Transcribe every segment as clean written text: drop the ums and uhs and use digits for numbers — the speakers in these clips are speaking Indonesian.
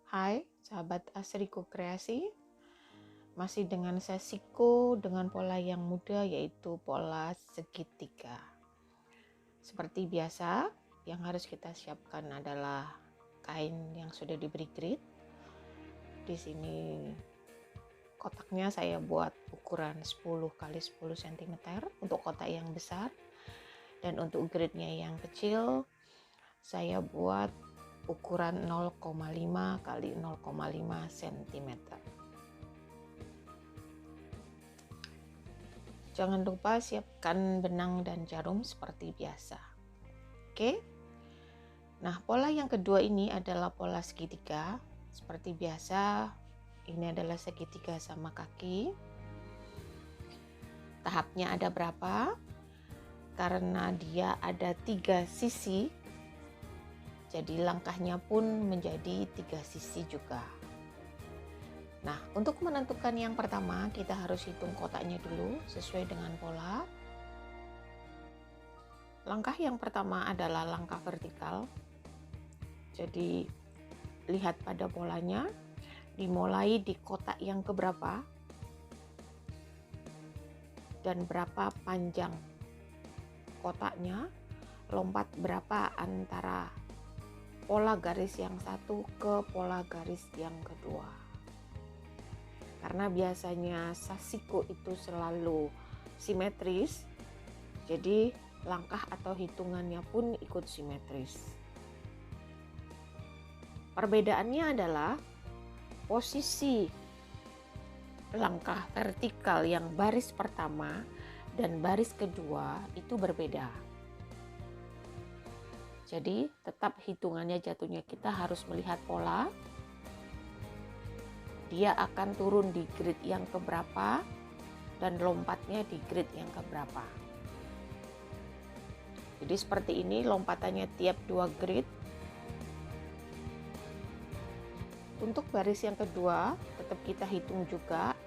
Hai, sahabat Asriku Kreasi. Masih dengan sesiku dengan pola yang mudah, yaitu pola segitiga. Seperti biasa, yang harus kita siapkan adalah kain yang sudah diberi grid. Di sini kotaknya saya buat ukuran 10 x 10 cm untuk kotak yang besar, dan untuk gridnya yang kecil saya buat ukuran 0,5 x 0,5 cm. Jangan lupa siapkan benang dan jarum seperti biasa. Oke. Nah, pola yang kedua ini adalah pola segitiga. Seperti biasa, ini adalah segitiga sama kaki. Tahapnya ada berapa? Karena dia ada 3 sisi, jadi langkahnya pun menjadi 3 sisi juga. Nah, untuk menentukan yang pertama, kita harus hitung kotaknya dulu sesuai dengan pola. Langkah yang pertama adalah langkah vertikal. Jadi, lihat pada polanya, dimulai di kotak yang keberapa dan berapa panjang kotaknya, lompat berapa antara pola garis yang satu ke pola garis yang kedua. Karena biasanya sasiku itu selalu simetris, jadi langkah atau hitungannya pun ikut simetris. Perbedaannya adalah posisi langkah vertikal yang baris pertama dan baris kedua itu berbeda. Jadi tetap hitungannya jatuhnya kita harus melihat pola. Dia akan turun di grid yang keberapa dan lompatnya di grid yang keberapa. Jadi seperti ini lompatannya tiap 2 grid. Untuk baris yang kedua tetap kita hitung juga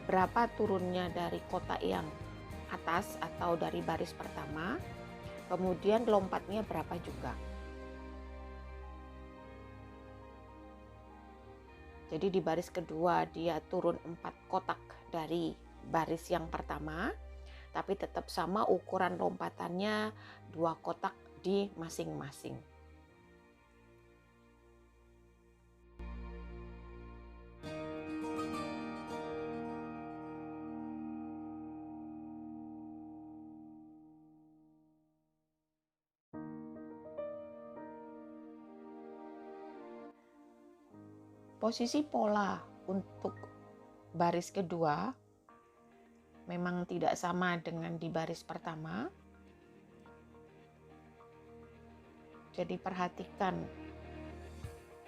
berapa turunnya dari kotak yang atas atau dari baris pertama, kemudian lompatnya berapa juga. Jadi di baris kedua dia turun 4 kotak dari baris yang pertama, tapi tetap sama ukuran lompatannya 2 kotak di masing-masing. Posisi pola untuk baris kedua memang tidak sama dengan di baris pertama. Jadi perhatikan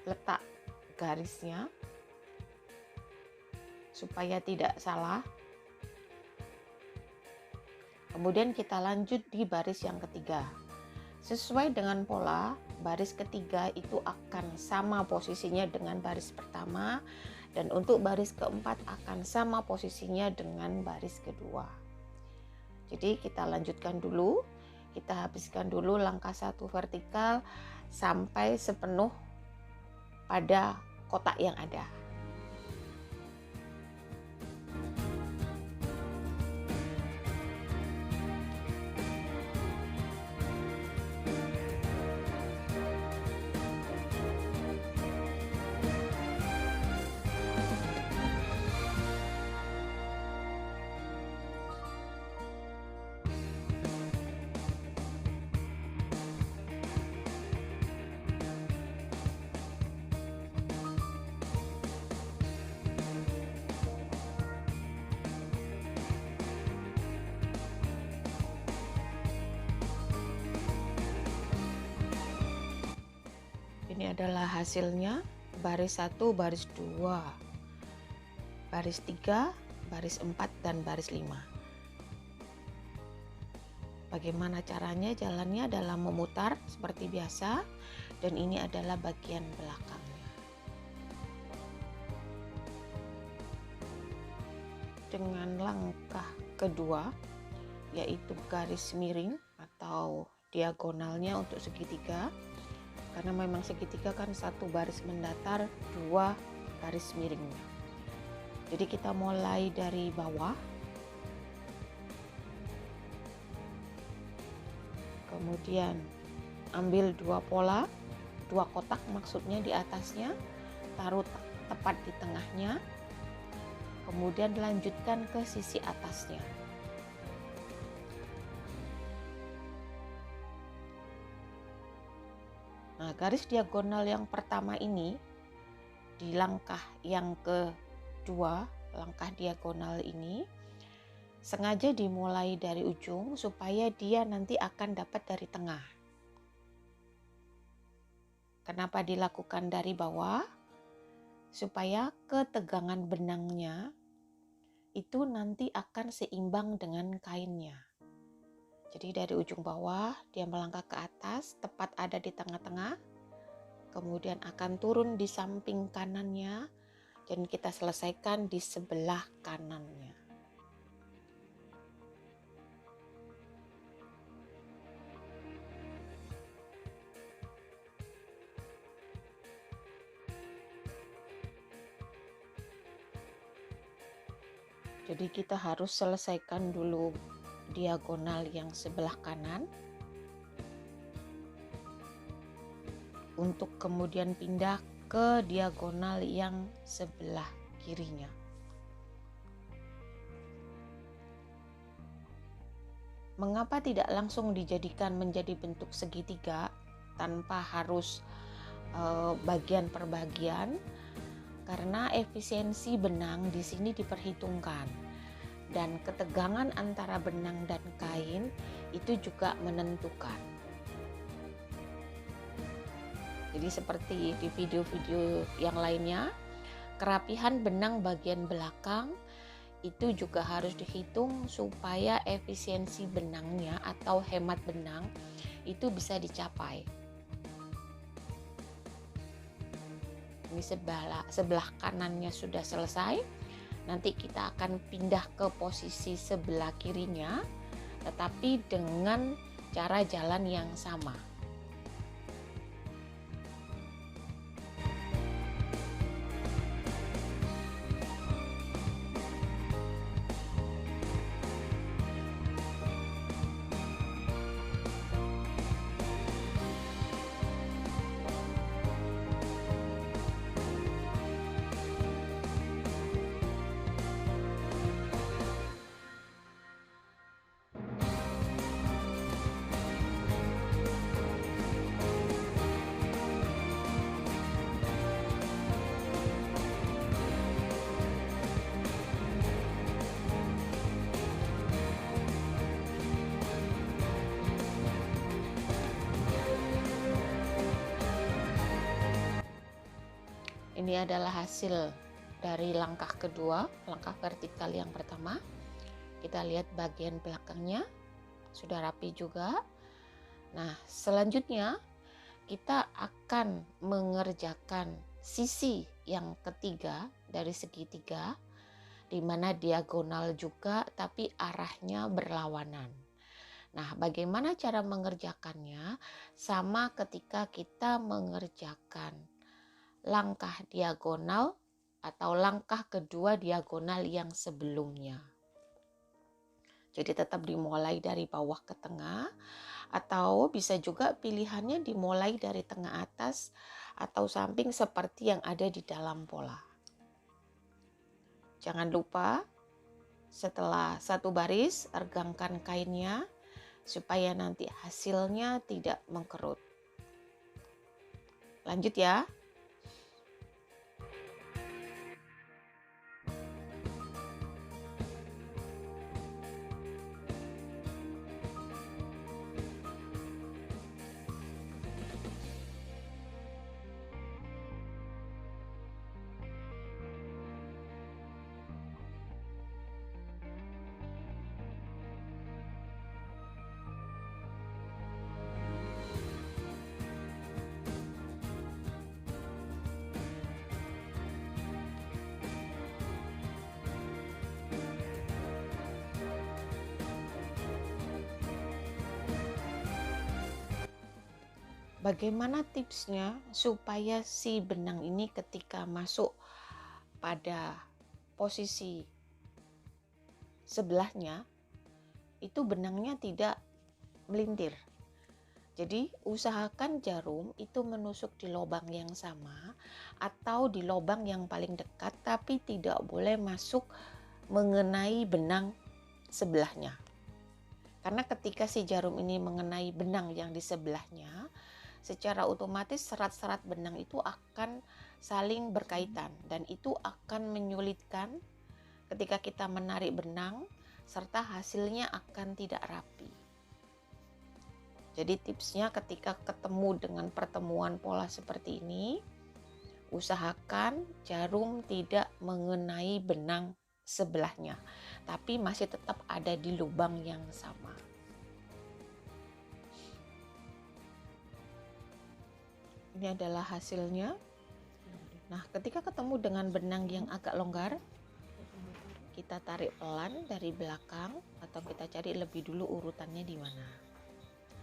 letak garisnya supaya tidak salah. Kemudian kita lanjut di baris yang ketiga. Sesuai dengan pola, baris ketiga itu akan sama posisinya dengan baris pertama, dan untuk baris keempat akan sama posisinya dengan baris kedua. Jadi kita lanjutkan dulu, kita habiskan dulu langkah 1 vertikal sampai sepenuh pada kotak yang ada. Ini adalah hasilnya, baris 1, baris 2, baris 3, baris 4, dan baris 5. Bagaimana caranya? Jalannya adalah memutar seperti biasa, dan ini adalah bagian belakangnya. Dengan langkah kedua, yaitu garis miring atau diagonalnya untuk segitiga, karena memang segitiga kan satu baris mendatar, dua garis miringnya. Jadi kita mulai dari bawah, kemudian ambil dua pola, dua kotak maksudnya di atasnya, taruh tepat di tengahnya, kemudian lanjutkan ke sisi atasnya. Nah, garis diagonal yang pertama ini di langkah yang kedua, langkah diagonal ini sengaja dimulai dari ujung supaya dia nanti akan dapat dari tengah. Kenapa dilakukan dari bawah? Supaya ketegangan benangnya itu nanti akan seimbang dengan kainnya. Jadi dari ujung bawah dia melangkah ke atas, tepat ada di tengah-tengah, kemudian akan turun di samping kanannya, dan kita selesaikan di sebelah kanannya. Jadi kita harus selesaikan dulu diagonal yang sebelah kanan untuk kemudian pindah ke diagonal yang sebelah kirinya. Mengapa tidak langsung dijadikan menjadi bentuk segitiga tanpa harus bagian per bagian? Karena efisiensi benang di sini diperhitungkan dan ketegangan antara benang dan kain itu juga menentukan. Jadi seperti di video-video yang lainnya, kerapihan benang bagian belakang itu juga harus dihitung supaya efisiensi benangnya atau hemat benang itu bisa dicapai. Ini sebelah kanannya sudah selesai. Nanti kita akan pindah ke posisi sebelah kirinya, tetapi dengan cara jalan yang sama. Ini adalah hasil dari langkah kedua, langkah vertikal yang pertama. Kita lihat bagian belakangnya sudah rapi juga. Nah, selanjutnya kita akan mengerjakan sisi yang ketiga dari segitiga, di mana diagonal juga tapi arahnya berlawanan. Nah, bagaimana cara mengerjakannya? Sama ketika kita mengerjakan langkah diagonal atau langkah kedua diagonal yang sebelumnya. Jadi tetap dimulai dari bawah ke tengah, atau bisa juga pilihannya dimulai dari tengah atas atau samping seperti yang ada di dalam pola. Jangan lupa setelah satu baris regangkan kainnya supaya nanti hasilnya tidak mengkerut. Lanjut ya. Bagaimana tipsnya supaya si benang ini ketika masuk pada posisi sebelahnya itu benangnya tidak melintir. Jadi usahakan jarum itu menusuk di lubang yang sama atau di lubang yang paling dekat, tapi tidak boleh masuk mengenai benang sebelahnya. Karena ketika si jarum ini mengenai benang yang di sebelahnya, secara otomatis serat-serat benang itu akan saling berkaitan dan itu akan menyulitkan ketika kita menarik benang serta hasilnya akan tidak rapi. Jadi tipsnya ketika ketemu dengan pertemuan pola seperti ini, usahakan jarum tidak mengenai benang sebelahnya, tapi masih tetap ada di lubang yang sama. Ini adalah hasilnya. Nah, ketika ketemu dengan benang yang agak longgar, kita tarik pelan dari belakang atau kita cari lebih dulu urutannya di mana.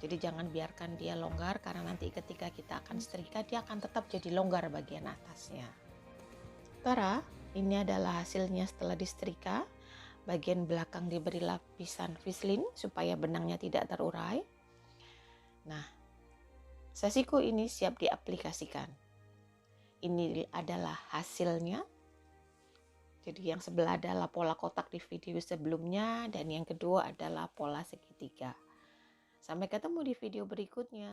Jadi jangan biarkan dia longgar karena nanti ketika kita akan setrika dia akan tetap jadi longgar bagian atasnya. Tara, ini adalah hasilnya setelah disetrika. Bagian belakang diberi lapisan Vaseline supaya benangnya tidak terurai. Nah, sasiku ini siap diaplikasikan. Ini adalah hasilnya. Jadi yang sebelah adalah pola kotak di video sebelumnya dan yang kedua adalah pola segitiga. Sampai ketemu di video berikutnya.